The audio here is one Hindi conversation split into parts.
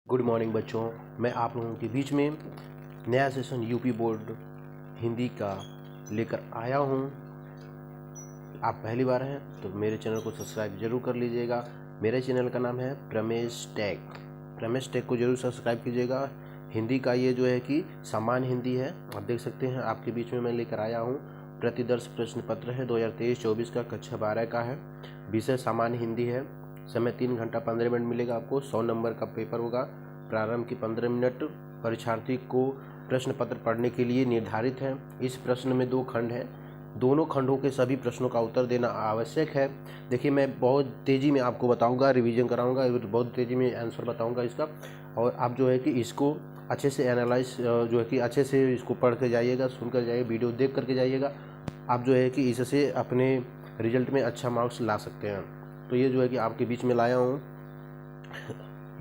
गुड मॉर्निंग बच्चों, मैं आप लोगों के बीच में नया सेशन यूपी बोर्ड हिंदी का लेकर आया हूं। आप पहली बार हैं तो मेरे चैनल को सब्सक्राइब जरूर कर लीजिएगा। मेरे चैनल का नाम है प्रमेश टेक को जरूर सब्सक्राइब कीजिएगा। हिंदी का ये जो है कि सामान्य हिंदी है, आप देख सकते हैं आपके बीच में मैं लेकर आया हूँ। प्रतिदर्श प्रश्न पत्र है 2023-24 का, कक्षा 12 का है। विषय सामान्य हिंदी है। समय 3 घंटा 15 मिनट मिलेगा आपको। 100 नंबर का पेपर होगा। प्रारंभ की 15 मिनट परीक्षार्थी को प्रश्न पत्र पढ़ने के लिए निर्धारित है। इस प्रश्न में 2 खंड है, दोनों खंडों के सभी प्रश्नों का उत्तर देना आवश्यक है। देखिए, मैं बहुत तेज़ी में आपको बताऊंगा, रिवीजन कराऊंगा, बहुत तेज़ी में आंसर बताऊंगा इसका। और आप जो है कि इसको अच्छे से एनालाइज जो है कि अच्छे से इसको पढ़ के जाइएगा, सुन कर जाइए, वीडियो देख करके जाइएगा। आप जो है कि इससे अपने रिजल्ट में अच्छा मार्क्स ला सकते हैं। तो ये जो है कि आपके बीच में लाया हूँ।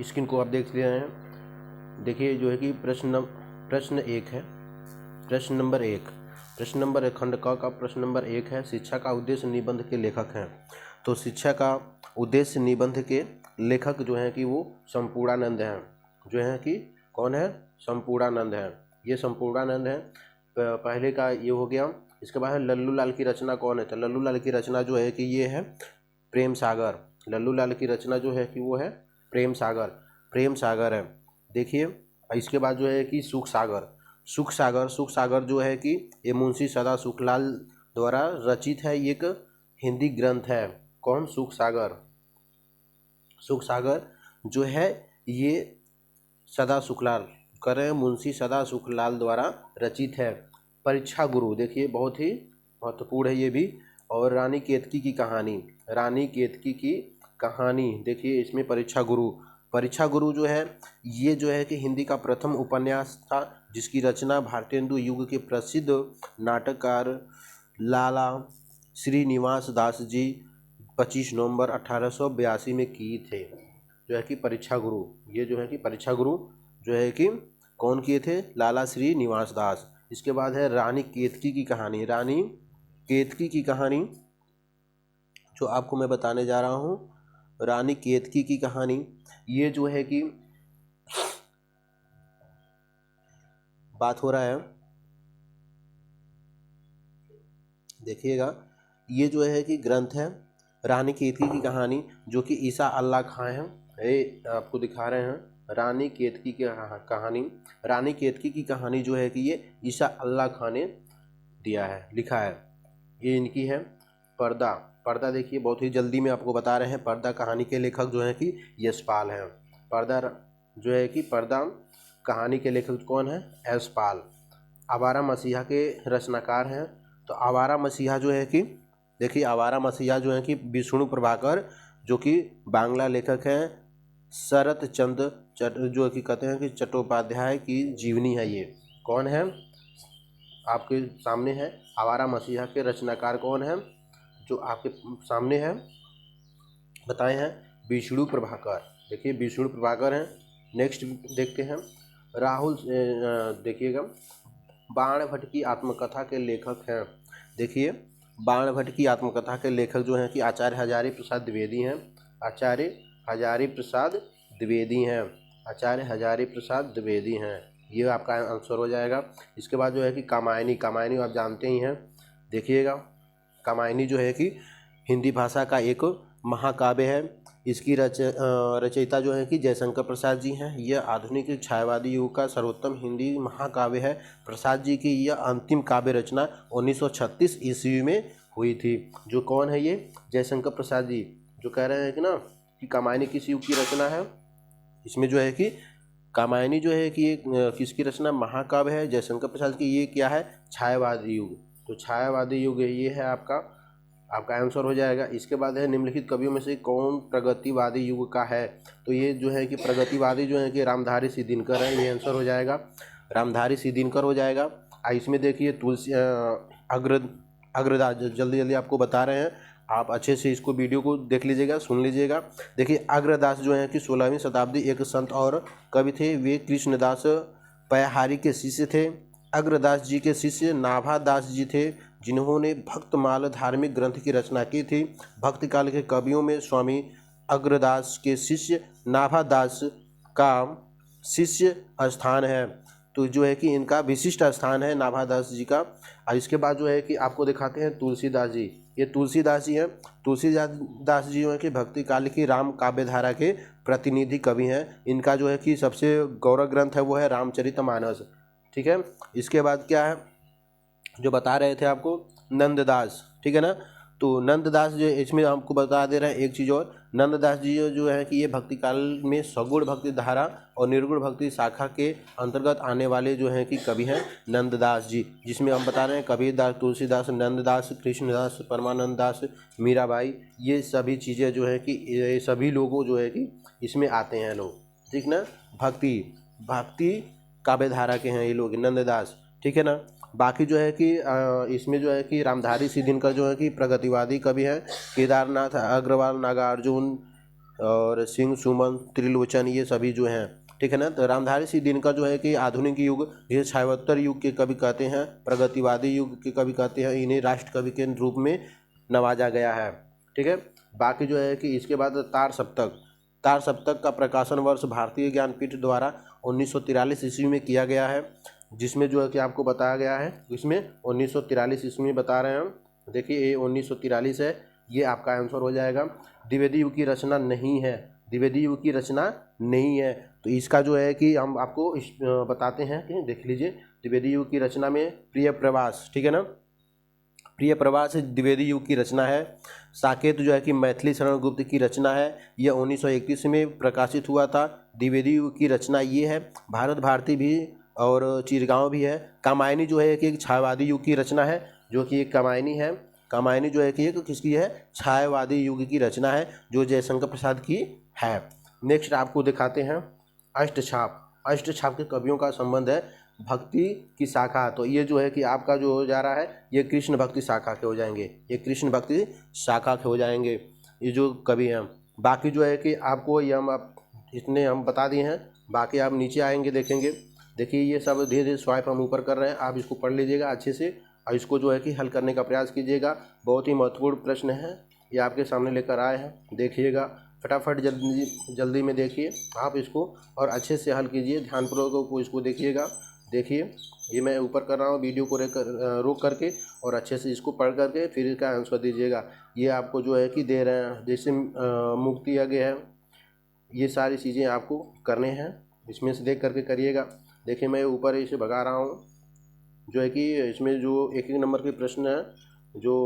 स्क्रीन को आप देख रहे हैं। देखिए जो है कि प्रश्न 1 है। प्रश्न नंबर 1 खंड क का प्रश्न नंबर 1 है। शिक्षा का उद्देश्य निबंध के लेखक हैं। तो शिक्षा का उद्देश्य निबंध के लेखक जो हैं कि वो संपूर्णानंद हैं। जो हैं कि कौन है? संपूर्णानंद है। ये संपूर्णानंद है। पहले का ये हो गया। इसके बाद है लल्लू लाल की रचना कौन है? तो लल्लू लाल की रचना जो है कि ये है प्रेम सागर। लल्लू लाल की रचना जो है कि वो है प्रेम सागर है। देखिए, इसके बाद जो है कि सुख सागर जो है कि ये मुंशी सदा सुखलाल द्वारा रचित है। एक हिंदी ग्रंथ है। कौन? सुख सागर जो है ये सदा सुखलाल मुंशी सदा सुखलाल द्वारा रचित है। परीक्षा गुरु, देखिए बहुत ही महत्वपूर्ण है ये भी। और रानी केतकी की कहानी, देखिए इसमें परीक्षा गुरु जो है ये जो है कि हिंदी का प्रथम उपन्यास था, जिसकी रचना भारतेंदु युग के प्रसिद्ध नाटककार लाला श्रीनिवास दास जी 25 नवंबर 1882 में किए थे। जो है कि परीक्षा गुरु, ये जो है कि परीक्षा गुरु जो है कि कौन किए थे? लाला श्रीनिवास दास। इसके बाद है रानी केतकी की कहानी जो आपको मैं बताने जा रहा हूँ। रानी केतकी की कहानी ये जो है कि बात हो रहा है, देखिएगा, ये जो है कि ग्रंथ है रानी केतकी की कहानी, जो कि ईसा अल्लाह खां हैं। ये आपको दिखा रहे हैं रानी केतकी की कहानी। रानी केतकी की कहानी जो है कि ये ईसा अल्लाह खां ने दिया है, लिखा है। ये इनकी है। पर्दा देखिए, बहुत ही जल्दी में आपको बता रहे हैं। पर्दा कहानी के लेखक जो है कि यशपाल हैं। पर्दा जो है कि पर्दा कहानी के लेखक कौन है? यशपाल। आवारा मसीहा के रचनाकार हैं। तो आवारा मसीहा जो है कि देखिए, आवारा मसीहा जो है कि विष्णु प्रभाकर, जो कि बांग्ला लेखक हैं। शरत चंद्र जो कि कहते हैं कि चट्टोपाध्याय की जीवनी है ये। कौन है? आपके सामने है। आवारा मसीहा के रचनाकार कौन है जो आपके सामने है? बताए हैं विष्णु प्रभाकर। देखिए, विष्णु प्रभाकर हैं। नेक्स्ट देखते हैं राहुल, देखिएगा, बाण भट्ट की आत्मकथा के लेखक हैं। देखिए, बाण भट्ट की आत्मकथा के लेखक जो हैं कि आचार्य हजारी प्रसाद द्विवेदी हैं। आचार्य हजारी प्रसाद द्विवेदी हैं। ये आपका आंसर हो जाएगा। इसके बाद जो है कि कामायनी आप जानते ही हैं। देखिएगा, कामायनी जो है कि हिंदी भाषा का एक महाकाव्य है। इसकी रचयिता जो है कि जयशंकर प्रसाद जी हैं। यह आधुनिक छायावादी युग का सर्वोत्तम हिंदी महाकाव्य है। प्रसाद जी की यह अंतिम काव्य रचना 1936 ईस्वी में हुई थी। जो कौन है? ये जयशंकर प्रसाद जी, जो कह रहे हैं कि ना कि कामायनी किस युग की रचना है। इसमें जो है कि कामायनी जो है कि एक किसकी रचना? महाकाव्य है जयशंकर प्रसाद की। ये क्या है? छायावादी युग। तो छायावादी युग ये है आपका आंसर हो जाएगा। इसके बाद है निम्नलिखित कवियों में से कौन प्रगतिवादी युग का है? तो ये जो है कि प्रगतिवादी जो है कि रामधारी सिंह दिनकर है। ये आंसर हो जाएगा, रामधारी सिंह दिनकर हो जाएगा। इसमें देखिए तुलसी अग्रदास, जल्दी आपको बता रहे हैं, आप अच्छे से इसको वीडियो को देख लीजिएगा, सुन लीजिएगा। देखिए, अग्रदास जो है कि 16वीं शताब्दी एक संत और कवि थे। वे कृष्णदास पयहारी के शिष्य थे। अग्रदास जी के शिष्य नाभादास जी थे, जिन्होंने भक्तमाल धार्मिक ग्रंथ की रचना की थी। भक्ति काल के कवियों में स्वामी अग्रदास के शिष्य नाभादास का शिष्य स्थान है, तो जो है कि इनका विशिष्ट स्थान है नाभादास जी का। और इसके बाद जो है कि आपको दिखाते हैं तुलसीदास जी। ये तुलसीदास जी हैं। तुलसीदास जी जो है कि भक्ति काल की राम काव्य धारा के प्रतिनिधि कवि हैं। इनका जो है कि सबसे गौरव ग्रंथ है वो है रामचरितमानस। ठीक है, इसके बाद क्या है जो बता रहे थे आपको, नंददास। ठीक है ना, तो नंददास जो इसमें हमको बता दे रहे हैं एक चीज़ और, नंददास जी जो है कि ये भक्ति काल में सगुण भक्ति धारा और निर्गुण भक्ति शाखा के अंतर्गत आने वाले जो हैं कि कवि हैं नंददास जी, जिसमें हम बता रहे हैं कबीरदास, तुलसीदास, नंददास, कृष्णदास, परमानंद दास, मीराबाई, ये सभी चीज़ें जो है कि ये सभी लोगों जो है कि इसमें आते हैं लोग। ठीक ना, भक्ति काव्य धारा के हैं ये लोग नंददास। ठीक है ना, बाकी जो है कि इसमें जो है कि रामधारी सिद्धिनकर जो है कि प्रगतिवादी कवि हैं। केदारनाथ अग्रवाल, नागार्जुन और सिंह सुमन, त्रिलोचन, ये सभी जो हैं। ठीक है ना, तो रामधारी सिद्धिनकर जो है कि आधुनिक युग, ये छायावत्तर युग के कवि कहते हैं, प्रगतिवादी युग के कवि कहते हैं। इन्हें राष्ट्र कवि के रूप में नवाजा गया है। ठीक है, बाकी जो है कि इसके बाद तार सप्तक का प्रकाशन वर्ष भारतीय ज्ञानपीठ द्वारा 1943 ईस्वी में किया गया है, जिसमें जो है कि आपको बताया गया है, इसमें 1943 ईस्वी में बता रहे हैं हम। देखिए ये 1943 है, ये आपका आंसर हो जाएगा। द्विवेदी युग की रचना नहीं है, द्विवेदी युग की रचना नहीं है, तो इसका जो है कि हम आपको बताते हैं कि देख लीजिए द्विवेदी युग की रचना में प्रिय प्रवास। ठीक है ना, प्रिय प्रवास द्विवेदी युग की रचना है। साकेत जो है कि मैथिली शरण गुप्त की रचना है, यह 1931 में प्रकाशित हुआ था। द्विवेदी युग की रचना ये है। भारत भारती भी और चिरगांव भी है। कामायनी जो है कि एक छायावादी युग की रचना है, जो कि एक कामायनी है। कामायनी जो है कि एक किसकी है, छायावादी युग की रचना है, जो जयशंकर प्रसाद की है। नेक्स्ट आपको दिखाते हैं अष्टछाप। अष्टछाप के कवियों का संबंध है भक्ति की शाखा, तो ये जो है कि आपका जो हो जा रहा है ये कृष्ण भक्ति शाखा के हो जाएंगे, ये कृष्ण भक्ति शाखा के हो जाएंगे ये जो कवि हैं। बाकी जो है कि आपको ये इतने हम बता दिए हैं, बाकी आप नीचे आएंगे देखेंगे। देखिए ये सब धीरे धीरे स्वाइप हम ऊपर कर रहे हैं, आप इसको पढ़ लीजिएगा अच्छे से और इसको जो है कि हल करने का प्रयास कीजिएगा। बहुत ही महत्वपूर्ण प्रश्न है, ये आपके सामने लेकर आए हैं, देखिएगा फटाफट जल्दी में देखिए आप इसको और अच्छे से हल कीजिए, ध्यानपूर्वक इसको देखिएगा। देखिए ये मैं ऊपर कर रहा हूँ, वीडियो को रोक करके और अच्छे से इसको पढ़ करके फिर इसका आंसर दीजिएगा। ये आपको जो है कि दे रहे हैं, जैसे मुक्ति यज्ञ है, ये सारी चीज़ें आपको करने हैं, इसमें से देख करके करिएगा। देखिए मैं ऊपर इसे भगा रहा हूँ, जो है कि इसमें जो एक नंबर के प्रश्न हैं जो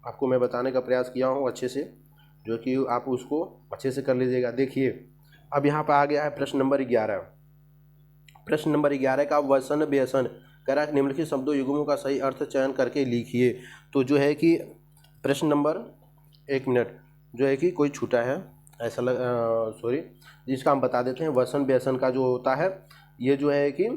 आपको मैं बताने का प्रयास किया हूँ अच्छे से, जो कि आप उसको अच्छे से कर लीजिएगा। देखिए अब यहाँ पर आ गया है प्रश्न नंबर 11। प्रश्न नंबर 11 का वसन व्यसन कह रहा है निम्नलिखित शब्दों युग्मों का सही अर्थ चयन करके लिखिए। तो जो है कि प्रश्न नंबर, एक मिनट, जो है कि कोई छूटा है ऐसा सॉरी, जिसका हम बता देते हैं। वसन व्यसन का जो होता है ये जो है कि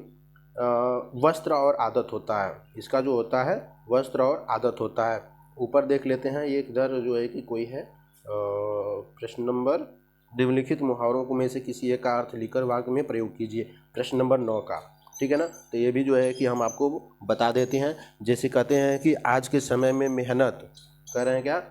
वस्त्र और आदत होता है, इसका जो होता है वस्त्र और आदत होता है। ऊपर देख लेते हैं, ये इधर जो है कि कोई है प्रश्न नंबर, निम्नलिखित मुहावरों को में से किसी एक का अर्थ लिखकर वाक्य में प्रयोग कीजिए, प्रश्न नंबर 9 का। ठीक है ना, तो ये भी जो है कि हम आपको बता देते हैं। जैसे कहते हैं कि आज के समय में मेहनत, कह रहे हैं क्या,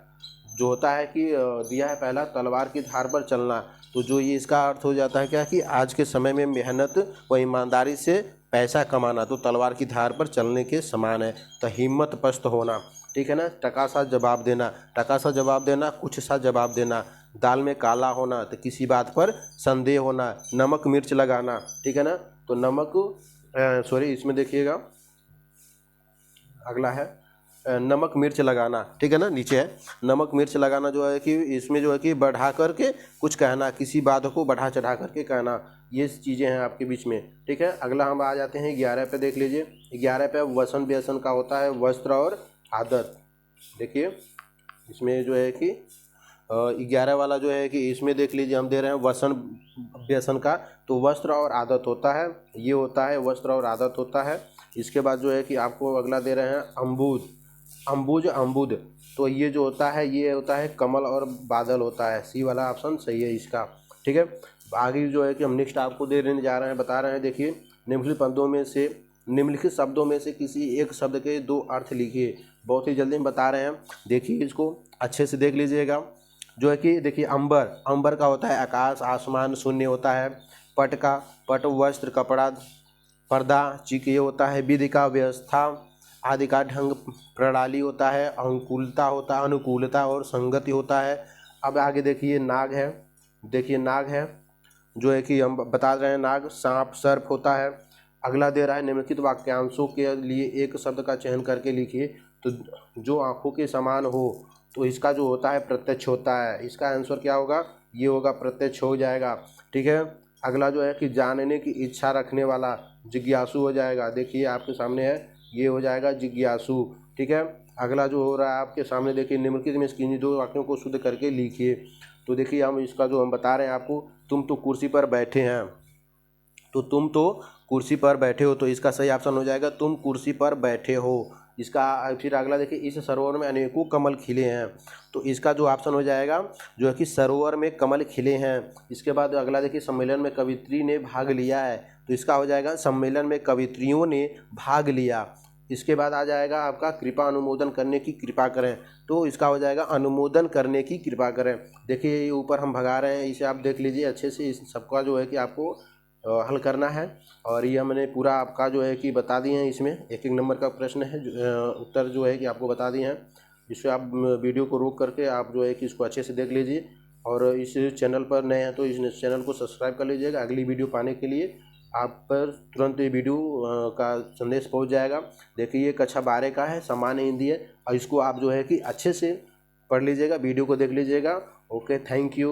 जो होता है कि दिया है पहला तलवार की धार पर चलना, तो जो ये इसका अर्थ हो जाता है क्या कि आज के समय में मेहनत व ईमानदारी से पैसा कमाना तो तलवार की धार पर चलने के समान है। तो हिम्मत पस्त होना, ठीक है ना, टका सा जवाब देना, टका सा जवाब देना, कुछ सा जवाब देना, दाल में काला होना तो किसी बात पर संदेह होना, नमक मिर्च लगाना, ठीक है ना, तो नमक सॉरी इसमें देखिएगा अगला है नमक मिर्च लगाना, ठीक है ना, नीचे है नमक मिर्च लगाना, जो है कि इसमें जो है कि बढ़ा करके कुछ कहना, किसी बात को बढ़ा चढ़ा करके कहना, ये चीज़ें हैं आपके बीच में। ठीक है, अगला हम आ जाते हैं 11 पे, देख लीजिए 11 पे वसन व्यसन का होता है वस्त्र और आदत। देखिए इसमें जो है कि 11 वाला जो है कि इसमें देख लीजिए हम दे रहे हैं वसन व्यसन का, तो वस्त्र और आदत होता है, ये होता है वस्त्र और आदत होता है। इसके बाद जो है कि आपको अगला दे रहे हैं अम्बुज, अम्बुज अम्बुद, तो ये जो होता है ये होता है कमल और बादल होता है, सी वाला ऑप्शन सही है इसका। ठीक है, आगे जो है कि हम नेक्स्ट आपको देने जा रहे हैं, बता रहे हैं। देखिए निम्नलिखित शब्दों में से किसी एक शब्द के 2 अर्थ लिखिए, बहुत ही जल्दी हम बता रहे हैं, देखिए इसको अच्छे से देख लीजिएगा। जो है कि देखिए अंबर, अंबर का होता है आकाश, आसमान, शून्य होता है। पट का, पट वस्त्र कपड़ा, पर्दा, चिक ये होता है विधि का व्यवस्था, आदि का ढंग प्रणाली होता है, अनुकूलता होता है, अनुकूलता और संगति होता है। अब आगे देखिए नाग है, देखिए नाग है जो है कि हम बता रहे हैं नाग सांप सर्प होता है। अगला दे रहा है निम्नलिखित वाक्यांशों के लिए एक शब्द का चयन करके लिखिए। तो जो आंखों के समान हो तो इसका जो होता है प्रत्यक्ष होता है, इसका आंसर क्या होगा, ये होगा, प्रत्यक्ष हो जाएगा। ठीक है, अगला जो है कि जानने की इच्छा रखने वाला जिज्ञासु हो जाएगा, देखिए आपके सामने है, ये हो जाएगा जिज्ञासु। ठीक है, अगला जो हो रहा है आपके सामने देखिए निम्नलिखित में इसकी दो वाक्यों को शुद्ध करके लिखिए। तो देखिए हम इसका जो हम बता रहे हैं आपको, तुम तो कुर्सी पर बैठे हैं, तो तुम तो कुर्सी पर बैठे हो, तो इसका सही ऑप्शन हो जाएगा तुम कुर्सी पर बैठे हो। इसका फिर अगला देखिए इस सरोवर में अनेकों कमल खिले हैं, तो इसका जो ऑप्शन हो जाएगा जो है कि सरोवर में कमल खिले हैं। इसके बाद अगला देखिए सम्मेलन में कवित्री ने भाग लिया है, तो इसका हो जाएगा सम्मेलन में कवित्रियों ने भाग लिया। इसके बाद आ जाएगा आपका कृपा अनुमोदन करने की कृपा करें, तो इसका हो जाएगा अनुमोदन करने की कृपा करें। देखिए ये ऊपर हम भगा रहे हैं, इसे आप देख लीजिए अच्छे से, इस सबका जो है कि आपको हल करना है। और ये हमने पूरा आपका जो है कि बता दिए हैं, इसमें एक एक नंबर का प्रश्न है, उत्तर जो है कि आपको बता दिए हैं। इससे आप वीडियो को रोक करके आप जो है कि इसको अच्छे से देख लीजिए। और इस चैनल पर नए हैं तो इस चैनल को सब्सक्राइब कर लीजिएगा, अगली वीडियो पाने के लिए आप पर तुरंत ये वीडियो का संदेश पहुंच जाएगा। देखिए ये कक्षा 12 का है, सामान्य हिंदी है, और इसको आप जो है कि अच्छे से पढ़ लीजिएगा, वीडियो को देख लीजिएगा। Okay, thank you.